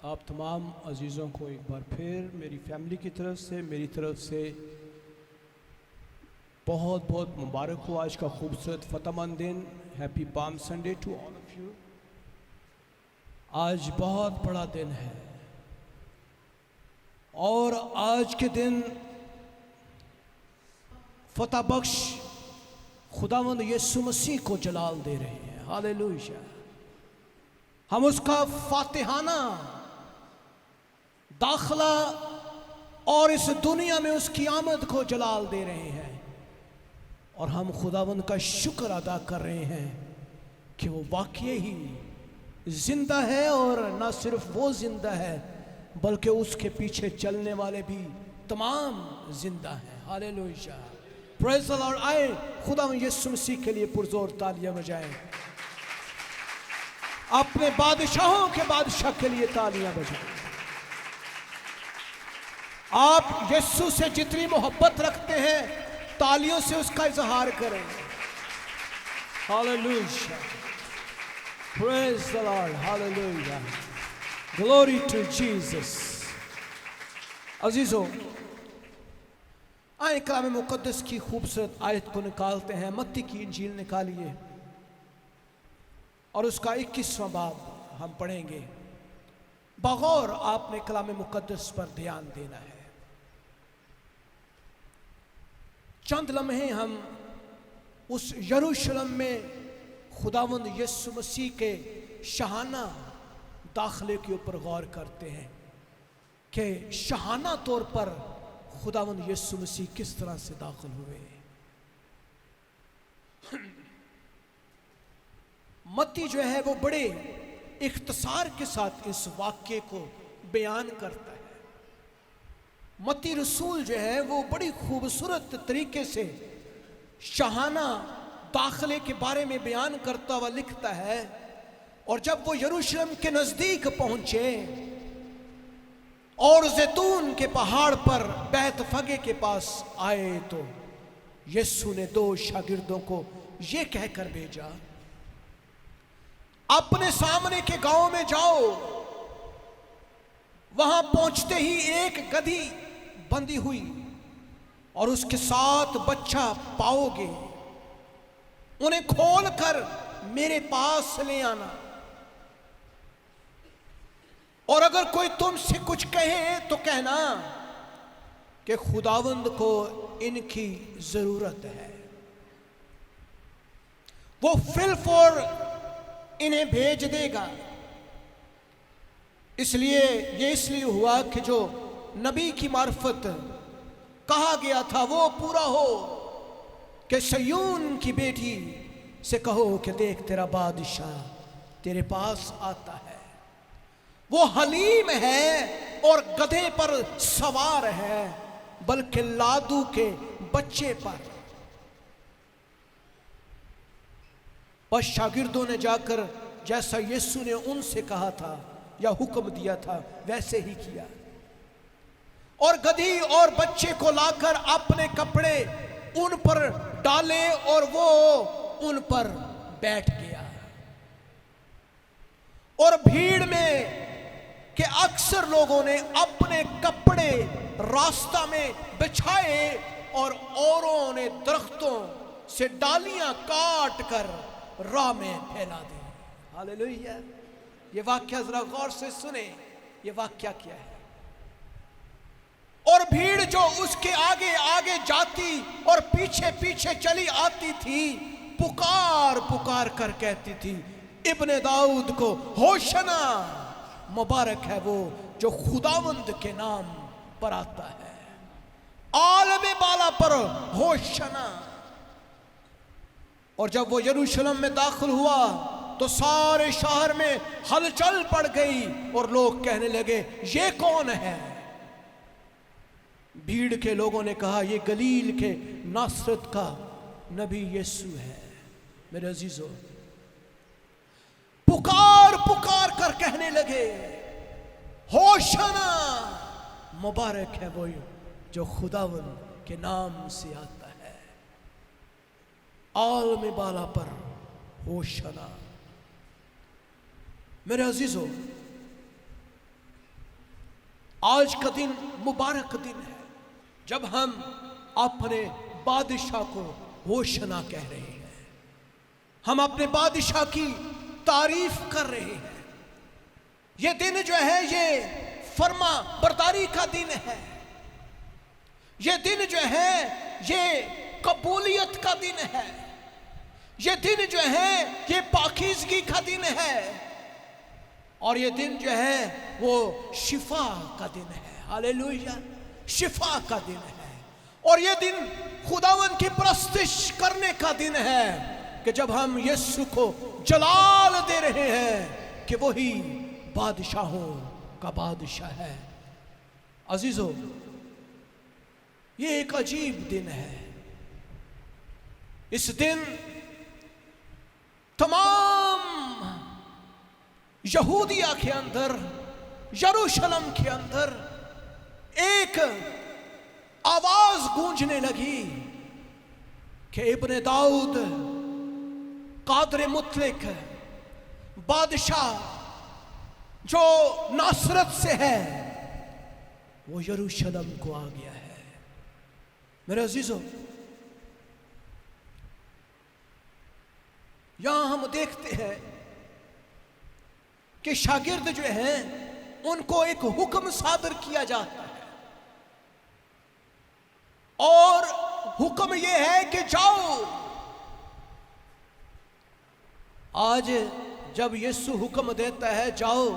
आप तमाम अज़ीज़ों को एक बार फिर मेरी फैमिली की तरफ से, मेरी तरफ से बहुत बहुत मुबारक हो आज का खूबसूरत फ़तहमंद दिन। Happy Palm Sunday to all of you. आज बहुत बड़ा दिन है और आज के दिन फतह बख्श खुदावंद यीशु मसीह को जलाल दे रहे हैं। हालेलुया। हम उसका फातिहाना दाखला और इस दुनिया में उसकी आमद को जलाल दे रहे हैं और हम खुदावंद का शुक्र अदा कर रहे हैं कि वो वाकई ही जिंदा है और ना सिर्फ वो जिंदा है बल्कि उसके पीछे चलने वाले भी तमाम जिंदा हैं। हालेलुया। Praise the Lord. आए खुदावंद यीशु मसीह के लिए पुरजोर तालियां बजाएं। अपने बादशाहों के बादशाह के लिए तालियां बजाएं। आप यीशु से जितनी मोहब्बत रखते हैं तालियों से उसका इजहार करें। Hallelujah. Praise the lord. Hallelujah. Glory to Jesus. अजीजों, आए कलाम मुकद्दस की खूबसूरत आयत को निकालते हैं। मत्ती की इंजील निकालिए और उसका 21वां बाब हम पढ़ेंगे। बगौर आपने कलाम मुकद्दस पर ध्यान देना है। चंद लम्हे हम उस यरूशलेम में खुदावंद यीशु मसीह के शाहाना दाखिले के ऊपर गौर करते हैं कि शाहाना तौर पर खुदावंद यीशु मसीह किस तरह से दाखिल हुए। मत्ती जो है वो बड़े इख्तिसार के साथ इस वाक्य को बयान करता है। मत्ती रसूल जो है वो बड़ी खूबसूरत तरीके से शाहाना दाखिले के बारे में बयान करता हुआ लिखता है। और जब वो यरूशलेम के नज़दीक पहुंचे और जैतून के पहाड़ पर बैतफगे के पास आए तो यीशु ने 2 शागिर्दों को ये कहकर भेजा, अपने सामने के गांव में जाओ। वहां पहुंचते ही एक गधी बंधी हुई और उसके साथ बच्चा पाओगे। उन्हें खोलकर मेरे पास ले आना और अगर कोई तुमसे कुछ कहे तो कहना कि खुदावंद को इनकी जरूरत है। वो फिलफोर इन्हें भेज देगा। इसलिए हुआ कि जो नबी की मार्फत कहा गया था वो पूरा हो कि सयून की बेटी से कहो कि देख तेरा बादशाह तेरे पास आता है। वो हलीम है और गधे पर सवार है, बल्कि लादू के बच्चे पर। बस शागिर्दों ने जाकर जैसा यीशु ने उनसे कहा था या हुक्म दिया था वैसे ही किया और गधी और बच्चे को लाकर अपने कपड़े उन पर डाले और वो उन पर बैठ गया। और भीड़ में के अक्सर लोगों ने अपने कपड़े रास्ता में बिछाए और औरों ने दरख्तों से डालियां काट कर राह में फैला दी। हालेलुया। ये वाक्य जरा गौर से सुने। ये वाक्य क्या है? और भीड़ जो उसके आगे आगे जाती और पीछे पीछे चली आती थी पुकार पुकार कर कहती थी, इब्ने दाऊद को होशना, मुबारक है वो जो खुदावंद के नाम पर आता है। आलम बाला पर होशना। और जब वो यरूशलेम में दाखिल हुआ तो सारे शहर में हलचल पड़ गई और लोग कहने लगे ये कौन है? भीड़ के लोगों ने कहा ये गलील के नासरत का नबी यीशु है। मेरे अजीजों, पुकार पुकार कर कहने लगे होशना, मुबारक है वो जो खुदावंद के नाम से आता है। आलम बाला पर होशना। मेरे अजीजों, आज का दिन मुबारक दिन है जब हम अपने बादशाह को होशना कह रहे हैं। हम अपने बादशाह की तारीफ कर रहे हैं। ये दिन जो है ये फर्मा बरदारी का दिन है। ये दिन जो है ये कबूलियत का दिन है। ये दिन जो है ये पाकीज़गी का दिन है। और ये दिन जो है वो शिफा का दिन है। हालेलुया, शिफा का दिन है। और ये दिन खुदावन की परस्तिश करने का दिन है कि जब हम यीशु को जलाल दे रहे हैं कि वही बादशाहों का बादशाह है। अजीजों, ये एक अजीब दिन है। इस दिन तमाम यहूदिया के अंदर, यरूशलेम के अंदर एक आवाज गूंजने लगी कि इब्ने दाऊद कादर मुतलक बादशाह जो नासरत से है वो यरूशलेम को आ गया है। मेरे अजीजों, यहां हम देखते हैं कि शागिर्द जो हैं उनको एक हुक्म सादर किया जाता है और हुक्म यह है कि जाओ। आज जब यीशु हुक्म देता है जाओ,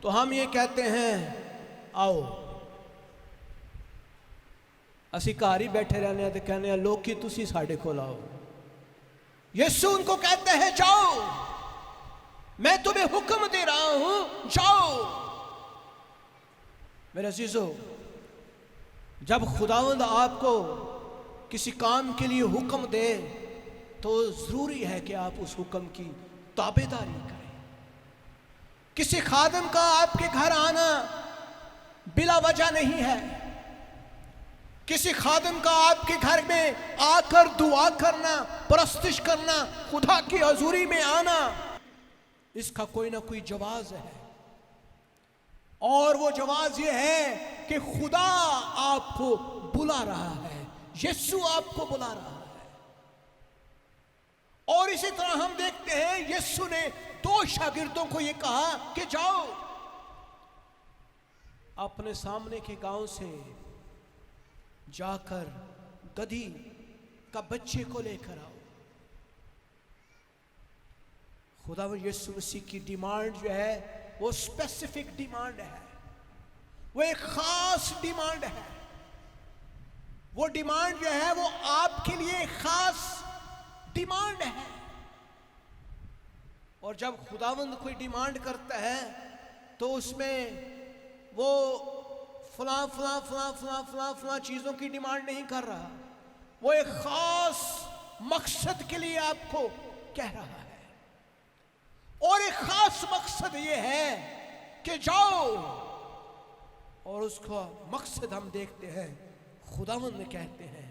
तो हम ये कहते हैं आओ। असी घर ही बैठे रहने तो कहने लोग कि तुसी साढ़े को लाओ। यीशु उनको कहते हैं जाओ, मैं तुम्हें हुक्म दे रहा हूं, जाओ। मेरे अजीजों, जब खुदावंद आपको किसी काम के लिए हुक्म दे तो जरूरी है कि आप उस हुक्म की ताबेदारी करें। किसी खादम का आपके घर आना बिला वजह नहीं है। किसी खादम का आपके घर में आकर दुआ करना, परस्तिश करना, खुदा की हजूरी में आना, इसका कोई ना कोई जवाज है। और वो जवाज ये है कि खुदा आपको बुला रहा है, यीशु आपको बुला रहा है। और इसी तरह हम देखते हैं यीशु ने दो शागिर्दों को ये कहा कि जाओ, अपने सामने के गांव से जाकर गधी का बच्चे को लेकर आओ। खुदावंद यीशु मसीह की डिमांड जो है वो स्पेसिफिक डिमांड है, वो एक खास डिमांड है। वो डिमांड जो है वो आपके लिए खास डिमांड है। और जब खुदावंद कोई डिमांड करता है तो उसमें वो फलां फलां फलां फलां फलां फलां चीजों की डिमांड नहीं कर रहा। वो एक खास मकसद के लिए आपको कह रहा है। और एक खास मकसद ये है कि जाओ। और उसका मकसद हम देखते हैं, खुदावंद ने कहते हैं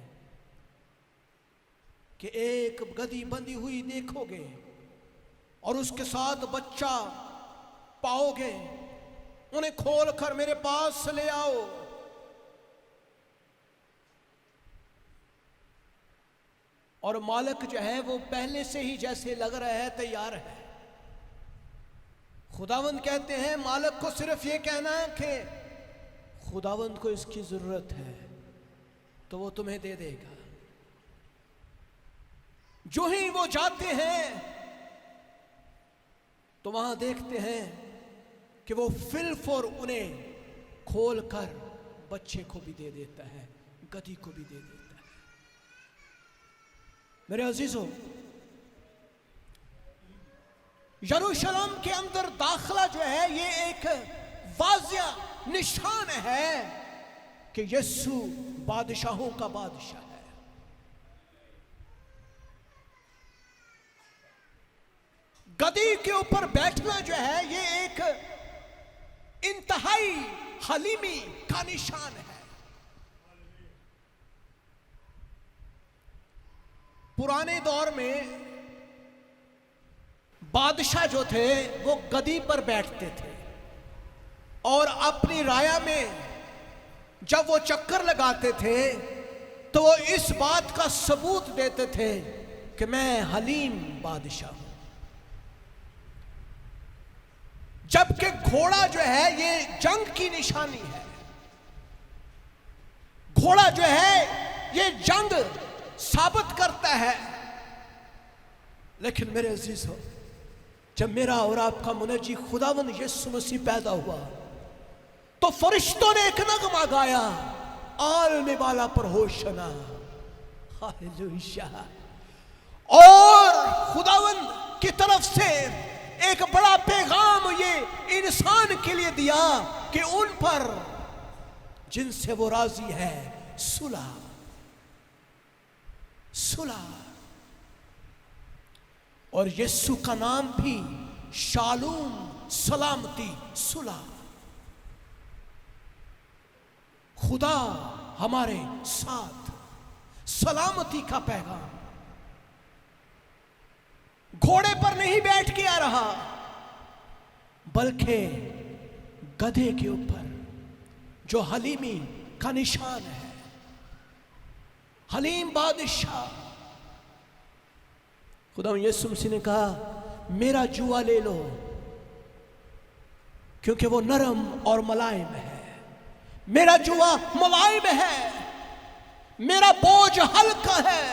कि एक गधी बंधी हुई देखोगे और उसके साथ बच्चा पाओगे, उन्हें खोल कर मेरे पास ले आओ। और मालिक जो है वो पहले से ही जैसे लग रहा है तैयार है। खुदावंद कहते हैं मालिक को सिर्फ ये कहना कि खुदावंद को इसकी जरूरत है तो वो तुम्हें दे देगा। जो ही वो जाते हैं तो वहां देखते हैं कि वो फिल्फ और उन्हें खोल कर बच्चे को भी दे देता है, गधी को भी दे देता है। मेरे अजीजों, यरूशलेम के अंदर दाखला जो है ये एक वाजिया निशान है कि यीशु बादशाहों का बादशाह है। गधी के ऊपर बैठना जो है ये एक इंतहाई हलीमी का निशान है। पुराने दौर में बादशाह जो थे वो गधी पर बैठते थे। और अपनी राया में जब वो चक्कर लगाते थे तो वो इस बात का सबूत देते थे कि मैं हलीम बादशाह हूं। जबकि घोड़ा जो है ये जंग की निशानी है, घोड़ा जो है ये जंग साबित करता है। लेकिन मेरे अजीजों, जब मेरा और आपका मुनज्जी खुदावंद यीशु मसीह पैदा हुआ तो फरिश्तों ने एक नगमा गाया, आलने वाला पर होशना, हालेलुया। और खुदावंद की तरफ से एक बड़ा पैगाम ये इंसान के लिए दिया कि उन पर जिनसे वो राजी है सुलह, सुलह। और यीशु का नाम भी शालूम, सलामती, सुलह। खुदा हमारे साथ, सलामती का पैगाम। घोड़े पर नहीं बैठ के आ रहा, बल्कि गधे के ऊपर, जो हलीमी का निशान है, हलीम बादशाह। खुदा यीशु मसीह ने कहा, मेरा जुआ ले लो क्योंकि वो नरम और मुलायम है। मेरा जुआ मुलायम है, मेरा बोझ हल्का है,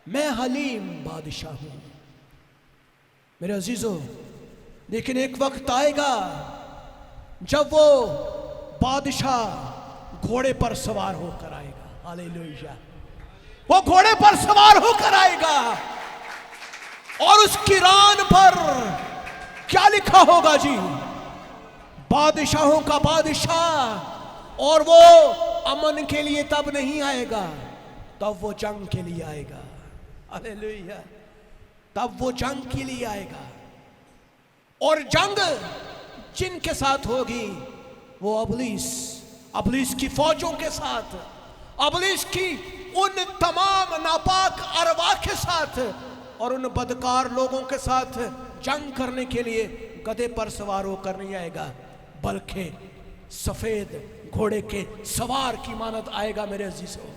मैं हलीम बादशाह हूं। मेरे अजीजों, लेकिन एक वक्त आएगा जब वो बादशाह घोड़े पर सवार होकर आएगा। हालेलुया। वो घोड़े पर सवार होकर आएगा और उसकी रान पर क्या लिखा होगा जी? बादशाहों का बादशाह। और वो अमन के लिए तब नहीं आएगा, तब वो जंग के लिए आएगा। हालेलुया। तब वो जंग के लिए आएगा। और जंग जिनके साथ होगी वो अबलीस की फौजों के साथ, अबलीस की उन तमाम नापाक अरवा के साथ और उन बदकार लोगों के साथ जंग करने के लिए गधे पर सवार होकर नहीं आएगा, बल्कि सफेद घोड़े के सवार की मानद आएगा मेरे अजीजों।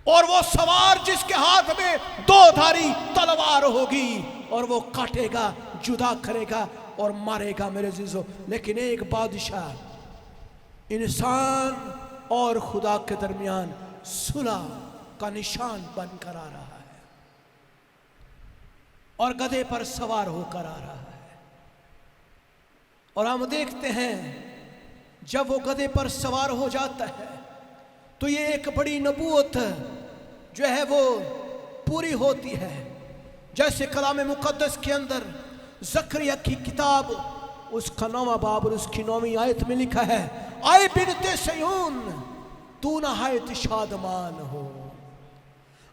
और वो सवार जिसके हाथ में दो धारी तलवार होगी और वो काटेगा, जुदा करेगा और मारेगा मेरे अजीजों। लेकिन एक बादशाह इंसान और खुदा के दरमियान सुलह का निशान बनकर आ रहा है और गधे पर सवार होकर आ रहा है। और हम देखते हैं जब वो गधे पर सवार हो जाता है तो ये एक बड़ी नबूवत जो है वो पूरी होती है। जैसे कलाम मुकद्दस के अंदर ज़करिया की किताब उसका 9वां बाब और उसकी 9वीं आयत में लिखा है, आए बिनते सयून तू नहायत शादमान हो,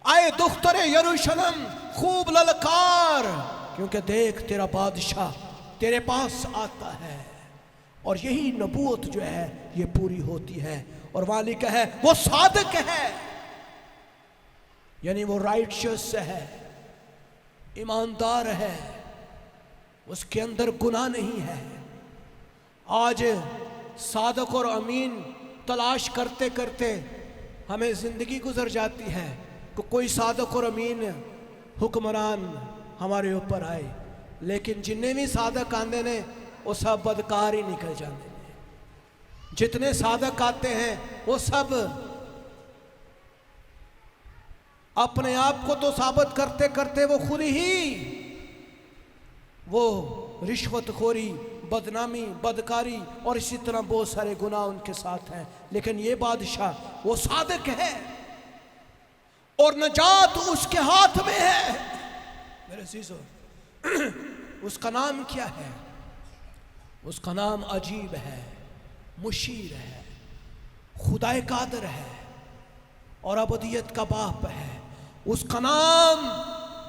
आए दुख्तरे यरूशलेम खूब ललकार, क्योंकि देख तेरा बादशाह तेरे पास आता है। और यही नबूवत जो है ये पूरी होती है। और वहां लिखा है वो सादिक है, यानी वो राइटशियस है, ईमानदार है, उसके अंदर गुनाह नहीं है। आज सादक और अमीन तलाश करते करते हमें जिंदगी गुजर जाती है कि कोई सादक और अमीन हुक्मरान हमारे ऊपर आए, लेकिन जिन्ने भी सादक आंदे ने वो सब बदकार ही निकल जाते हैं। जितने सादक आते हैं वो सब अपने आप को तो साबित करते करते वो खुद ही वो रिश्वतखोरी, बदनामी, बदकारी और इसी तरह बहुत सारे गुनाह उनके साथ हैं। लेकिन ये बादशाह वो सादिक है और नजात उसके हाथ में है मेरे अजीजों। उसका नाम क्या है? उसका नाम अजीब है, मुशीर है, खुदाए कादर है और अबदियत का बाप है। उसका नाम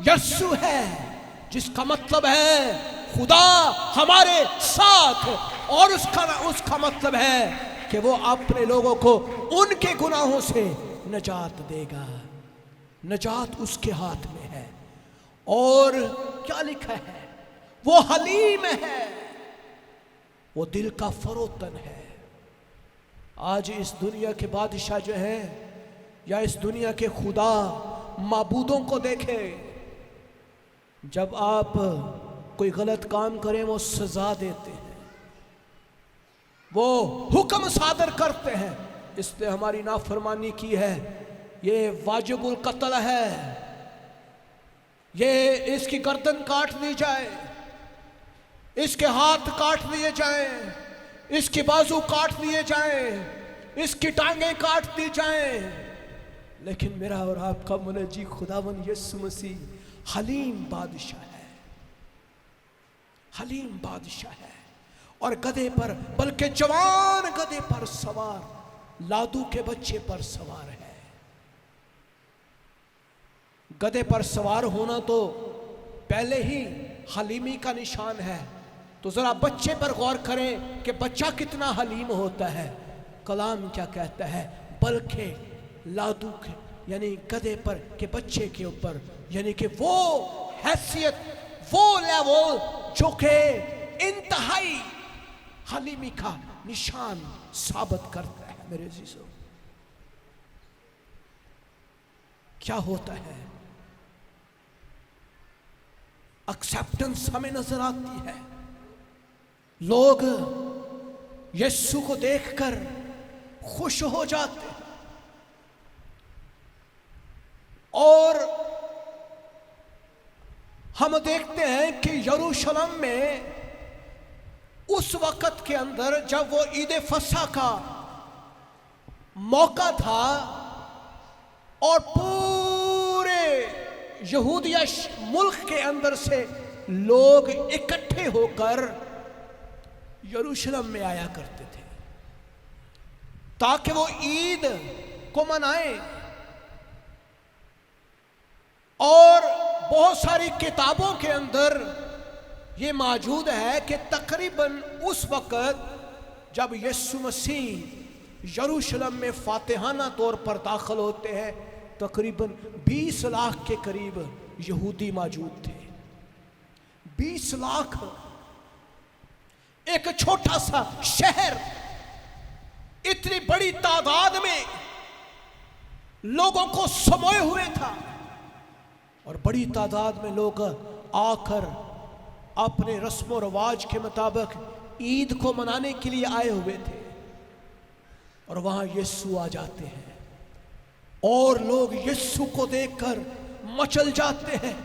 यस्सु है, जिसका मतलब है खुदा हमारे साथ। और उसका मतलब है कि वो अपने लोगों को उनके गुनाहों से नजात देगा। नजात उसके हाथ में है। और क्या लिखा है? वो हलीम है, वो दिल का फरोतन है। आज इस दुनिया के बादशाह जो हैं या इस दुनिया के खुदा माबूदों को देखें, जब आप कोई गलत काम करें वो सजा देते हैं, वो हुक्म सादर करते हैं, इसने हमारी नाफरमानी की है, ये वाजिबुल कत्ल है, ये इसकी गर्दन काट दी जाए, इसके हाथ काट दिए जाएं, इसके बाजू काट दिए जाएं, इसकी टांगें काट दी जाएं। लेकिन मेरा और आपका मुनज्जी खुदावन यीशु मसीह हलीम बादशाह है, हलीम बादशाह है। और गधे पर, बल्कि जवान गधे पर सवार, लादू के बच्चे पर सवार है। गधे पर सवार होना तो पहले ही हलीमी का निशान है। तो जरा बच्चे पर गौर करें कि बच्चा कितना हलीम होता है। कलाम क्या कहता है, बल्कि लादू के यानी गधे पर के बच्चे के ऊपर, यानी कि वो हैसियत, वो लेवल जो के इंतहाई हलीमी का निशान साबित करता है। मेरे अजीजों, क्या होता है, एक्सेप्टेंस हमें नजर आती है। लोग यीशु को देखकर खुश हो जाते हैं और हम देखते हैं कि यरूशलेम में उस वक़्त के अंदर जब वो ईद फसह का मौका था और पूरे यहूदिया मुल्क के अंदर से लोग इकट्ठे होकर यरूशलेम में आया करते थे ताकि वो ईद को मनाएं। और बहुत सारी किताबों के अंदर ये मौजूद है कि तकरीबन उस वक़्त जब यीशु मसीह यरूशलेम में फातिहाना तौर पर दाखिल होते हैं, तकरीबन 20 लाख के करीब यहूदी मौजूद थे। 20 लाख, एक छोटा सा शहर इतनी बड़ी तादाद में लोगों को समोए हुए था और बड़ी तादाद में लोग आकर अपने रस्म रवाज के मुताबिक ईद को मनाने के लिए आए हुए थे। और वहां यीशु आ जाते हैं और लोग यीशु को देखकर मचल जाते हैं,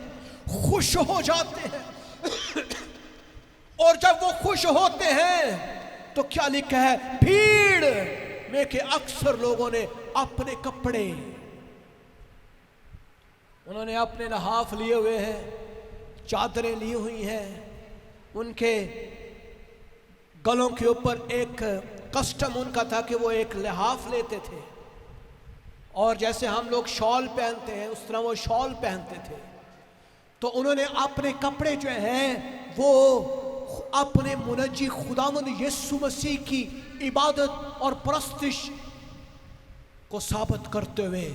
खुश हो जाते हैं। और जब वो खुश होते हैं तो क्या लिखा है, भीड़ में के अक्सर लोगों ने अपने कपड़े, उन्होंने अपने लहाफ लिए हुए हैं, चादरें ली हुई हैं, उनके गलों के ऊपर एक कस्टम उनका था कि वो एक लिहाफ लेते थे और जैसे हम लोग शॉल पहनते हैं उस तरह वो शॉल पहनते थे। तो उन्होंने अपने कपड़े जो हैं वो अपने मुनज्जी खुदावंद यीशु मसीह की इबादत और परस्तिश को साबित करते हुए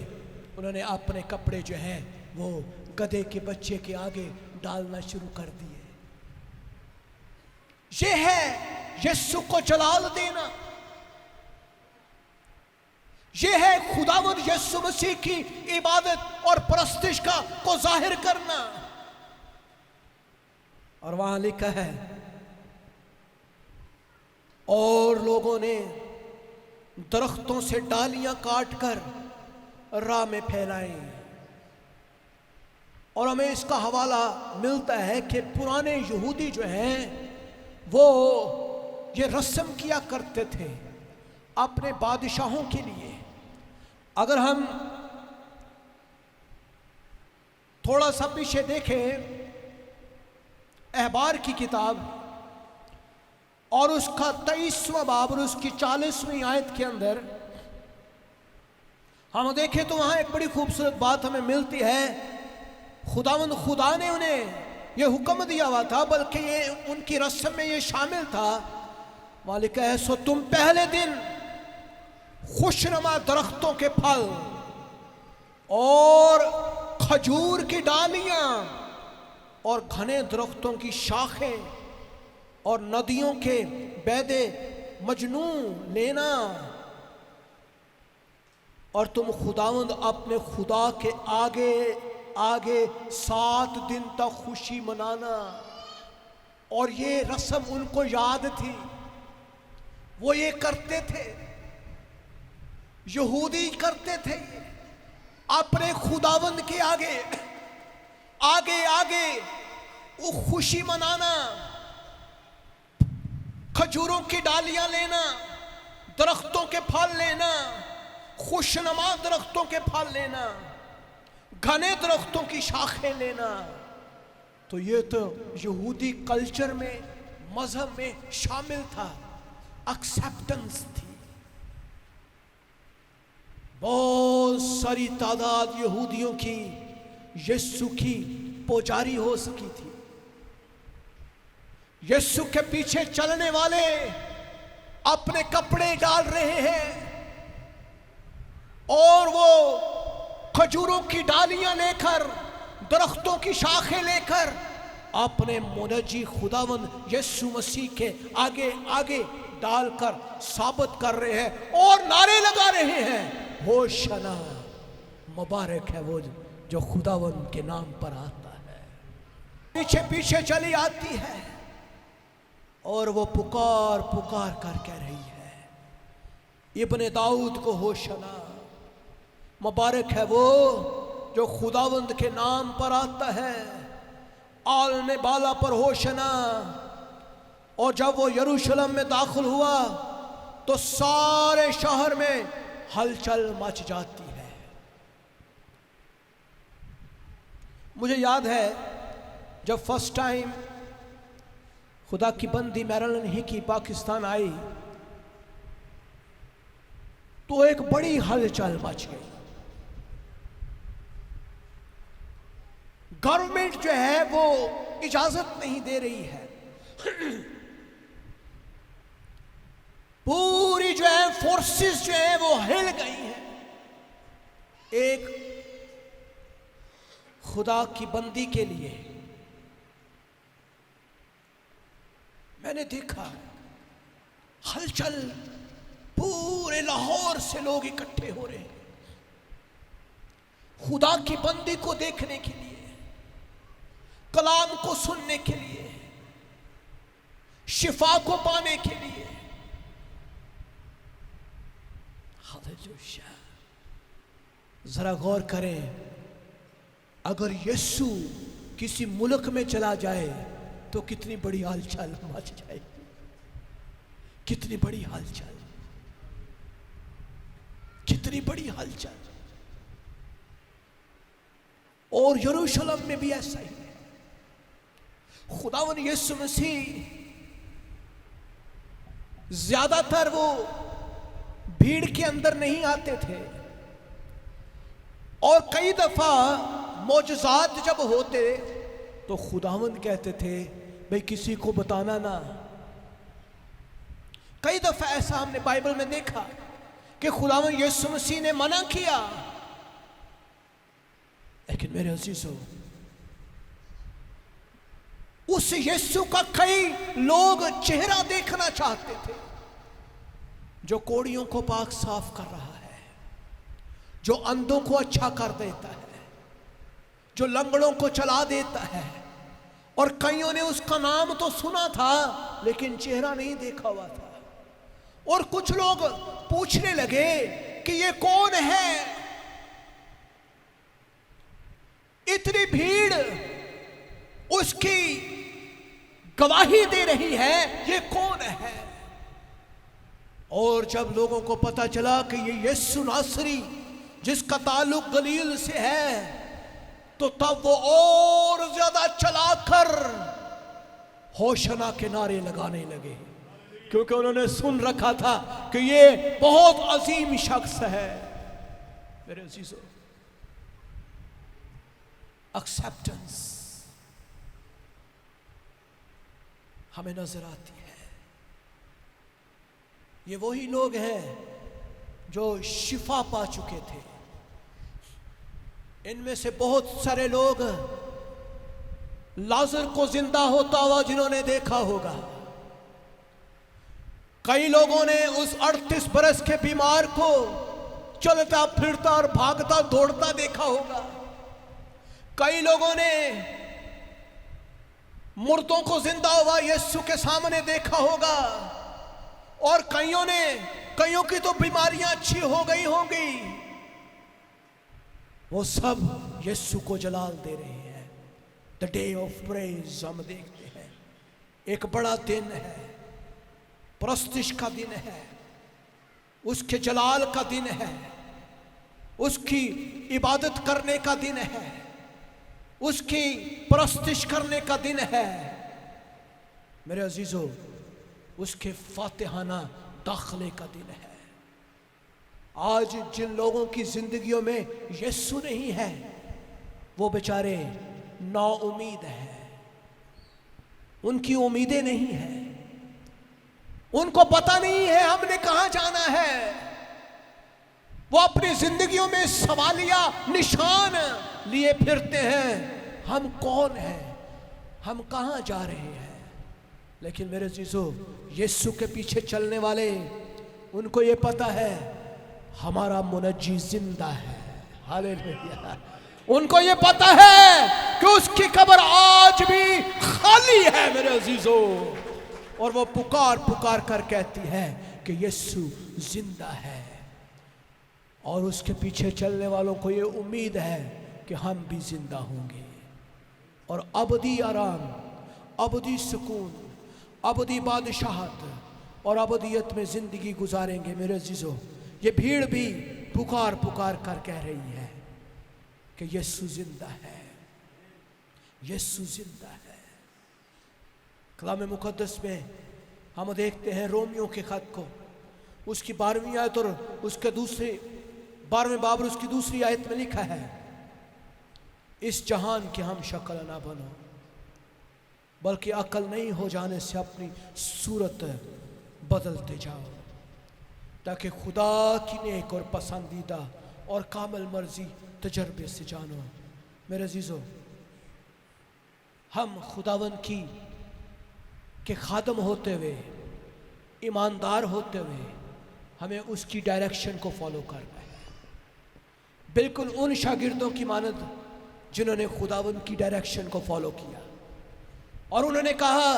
उन्होंने अपने कपड़े जो हैं वो गधे के बच्चे के आगे डालना शुरू कर दिए। ये है यीशु को जलाल देना, ये है खुदावंद यीशु मसीह की इबादत और परस्तिश का को जाहिर करना। और वहां लिखा है, और लोगों ने दरख्तों से डालियां काटकर राह में फैलाई। और हमें इसका हवाला मिलता है कि पुराने यहूदी जो हैं वो ये रस्म किया करते थे अपने बादशाहों के लिए। अगर हम थोड़ा सा पीछे देखें अहबार की किताब और उसका 23वां बाब और उसकी 40वीं आयत के अंदर हम देखें तो वहां एक बड़ी खूबसूरत बात हमें मिलती है। खुदावंद खुदा ने उन्हें यह हुक्म दिया हुआ था, बल्कि ये उनकी रस्म में ये शामिल था। वहां लिखा है, सो तुम पहले दिन खुशनुमा दरख्तों के फल और खजूर की डालियां और घने दरख्तों की शाखें और नदियों के बैदे मजनू लेना, और तुम खुदावंद अपने खुदा के आगे आगे 7 दिन तक खुशी मनाना। और ये रस्म उनको याद थी, वो ये करते थे, यहूदी करते थे, अपने खुदावंद के आगे आगे आगे वो खुशी मनाना, खजूरों की डालियां लेना, दरख्तों के फल लेना, खुशनुमा दरख्तों के फल लेना, घने दरख्तों की शाखें लेना। तो ये तो यहूदी कल्चर में, मजहब में शामिल था, एक्सेप्टेंस थी। बहुत सारी तादाद यहूदियों की यीशु की पुजारी हो सकी थी। यीशु के पीछे चलने वाले अपने कपड़े डाल रहे हैं और वो खजूरों की डालियां लेकर, दरख्तों की शाखें लेकर अपने मुनज्जी खुदावंद यीशु मसीह के आगे आगे डालकर साबित कर रहे हैं और नारे लगा रहे हैं, होशना, मुबारक है वो जो खुदावंद के नाम पर आता है। पीछे पीछे चली आती है और वो पुकार पुकार कर कह रही है, इब्ने दाऊद को होशना, मुबारक है वो जो खुदावंद के नाम पर आता है, आलने बाला पर होशना। और जब वो यरूशलेम में दाखिल हुआ तो सारे शहर में हलचल मच जाती है। मुझे याद है जब फर्स्ट टाइम खुदा की बंदी मैरलन ही की पाकिस्तान आई तो एक बड़ी हलचल मच गई। गवर्नमेंट जो है वो इजाजत नहीं दे रही है, पूरी जो है फोर्सेस जो है वो हिल गई हैं। एक खुदा की बंदी के लिए मैंने देखा हलचल, पूरे लाहौर से लोग इकट्ठे हो रहे हैं खुदा की बंदी को देखने के लिए, कलाम को सुनने के लिए, शिफा को पाने के लिए। हालेलुया। जरा गौर करें, अगर यीशु किसी मुल्क में चला जाए तो कितनी बड़ी हलचल मच जाएगी, कितनी बड़ी हलचल, कितनी बड़ी हलचल। और यरूशलेम में भी ऐसा ही है। खुदावन यीशु मसीह ज्यादातर वो भीड़ के अंदर नहीं आते थे और कई दफा मौजज़ात जब होते तो खुदावन कहते थे भाई किसी को बताना ना। कई दफा ऐसा हमने बाइबल में देखा कि खुदावन यीशु मसीह ने मना किया, लेकिन मेरे अजीजों, उस यीशु का कई लोग चेहरा देखना चाहते थे, जो कोड़ियों को पाक साफ कर रहा है, जो अंधों को अच्छा कर देता है, जो लंगड़ों को चला देता है। और कईयों ने उसका नाम तो सुना था लेकिन चेहरा नहीं देखा हुआ था। और कुछ लोग पूछने लगे कि ये कौन है, इतनी भीड़ उसकी गवाही दे रही है, ये कौन है। और जब लोगों को पता चला कि ये यीशु नासरी जिसका ताल्लुक गलील से है, तो तब वो और ज्यादा चलाकर होशना के नारे लगाने लगे, क्योंकि उन्होंने सुन रखा था कि ये बहुत अजीम शख्स है। मेरे अजीजों, एक्सेप्टेंस हमें नजर आती है। ये वही लोग हैं जो शिफा पा चुके थे। इनमें से बहुत सारे लोग लाजर को जिंदा होता हुआ जिन्होंने देखा होगा, कई लोगों ने उस 38 बरस के बीमार को चलता फिरता और भागता दौड़ता देखा होगा। कई लोगों ने मुर्दों को जिंदा हुआ यीशु के सामने देखा होगा, और कईयों की तो बीमारियां अच्छी हो गई होंगी। वो सब यीशु को जलाल दे रहे हैं। द डे ऑफ प्रेज हम देखते हैं, एक बड़ा दिन है, प्रस्तिश का दिन है, उसके जलाल का दिन है, उसकी इबादत करने का दिन है, उसकी प्रस्तिश करने का दिन है। मेरे अजीजों, उसके फातिहाना दाखले का दिन है। आज जिन लोगों की जिंदगियों में यीशु नहीं है, वो बेचारे नाउमीद हैं, उनकी उम्मीदें नहीं हैं, उनको पता नहीं है हमने कहां जाना है। वो अपनी जिंदगियों में सवालिया निशान लिए फिरते हैं, हम कौन हैं, हम कहां जा रहे हैं। लेकिन मेरे चीजों, यीशु के पीछे चलने वाले, उनको ये पता है हमारा मुनज्जी जिंदा है। हालेलुया। उनको ये पता है कि उसकी कब्र आज भी खाली है मेरे अजीजों, और वो पुकार पुकार कर कहती है कि यीशु जिंदा है। और उसके पीछे चलने वालों को ये उम्मीद है कि हम भी जिंदा होंगे और अबदी आराम, अबदी सुकून, अबदी बादशाहत और अबदियत में जिंदगी गुजारेंगे। मेरे अजीजों, ये भीड़ भी पुकार पुकार कर कह रही है कि यीशु जिंदा है, यीशु जिंदा है। कलाम मुकद्दस में हम देखते हैं रोमियो के खत को, उसकी 12वीं आयत और उसके 12वें बाब और उसकी दूसरी आयत में लिखा है, इस जहान की हम शक्ल ना बनो, बल्कि अकल नहीं हो जाने से अपनी सूरत बदलते जाओ, ताकि खुदा की नेक और पसंदीदा और कामिल मर्जी तजर्बे से जानो। मेरे अजीजों, हम खुदावन की के खादम होते हुए, ईमानदार होते हुए, हमें उसकी डायरेक्शन को फॉलो करना है, बिल्कुल उन शागिर्दों की मानद जिन्होंने खुदावन की डायरेक्शन को फॉलो किया और उन्होंने कहा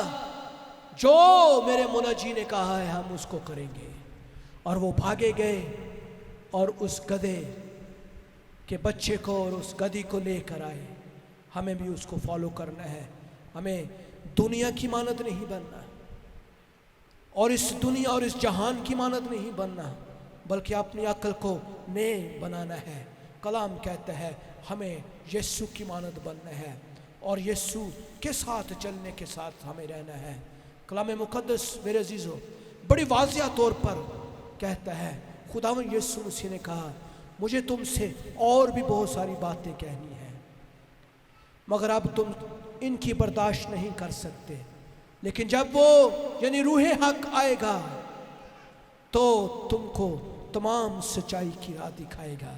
जो मेरे मुनज्जी ने कहा है हम उसको करेंगे। और वो भागे गए और उस गधे के बच्चे को और उस गधी को लेकर आए। हमें भी उसको फॉलो करना है। हमें दुनिया की मानद नहीं बनना और इस दुनिया और इस जहान की मानद नहीं बनना, बल्कि अपनी अक्ल को नए बनाना है। कलाम कहता है हमें यीशु की मानद बनना है और यीशु के साथ चलने के साथ हमें रहना है। कलाम मुकद्दस मेरे अजीजों बड़ी वाज़िया तौर पर कहता है, खुदावन यीशु मसीह ने कहा मुझे तुमसे और भी बहुत सारी बातें कहनी है, मगर अब तुम इनकी बर्दाश्त नहीं कर सकते, लेकिन जब वो यानी रूहे हक आएगा तो तुमको तमाम सच्चाई की राह दिखाएगा।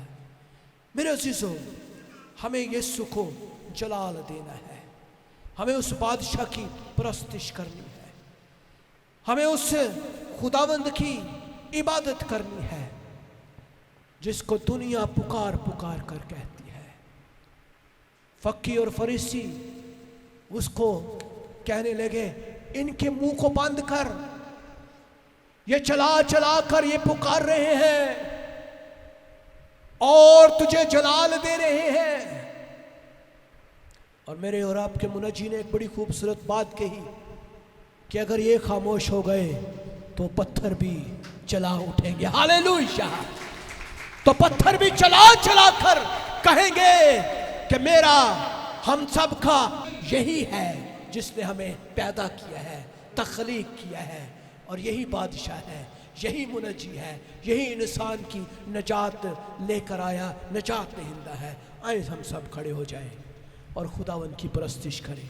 मेरे अजीजों, हमें यीशु को जलाल देना है, हमें उस बादशाह की प्रस्तिश करनी है, हमें उस खुदावंद की इबादत करनी है जिसको दुनिया पुकार पुकार कर कहती है। फक्की और फरीसी उसको कहने लगे इनके मुंह को बंद कर, ये चला चला कर ये पुकार रहे हैं और तुझे जलाल दे रहे हैं। और मेरे और आपके मुनज्जी ने एक बड़ी खूबसूरत बात कही कि अगर ये खामोश हो गए तो पत्थर भी चला उठेंगे। हालेलुया। तो पत्थर भी चला चला कर कहेंगे कि मेरा हम सब का यही है जिसने हमें पैदा किया है, तख्लीक किया है, और यही बादशाह है, यही मुनज्जी है, यही इंसान की नजात लेकर आया, नजात दहिंदा है। आए हम सब खड़े हो जाएं और खुदावन की परस्तिश करें।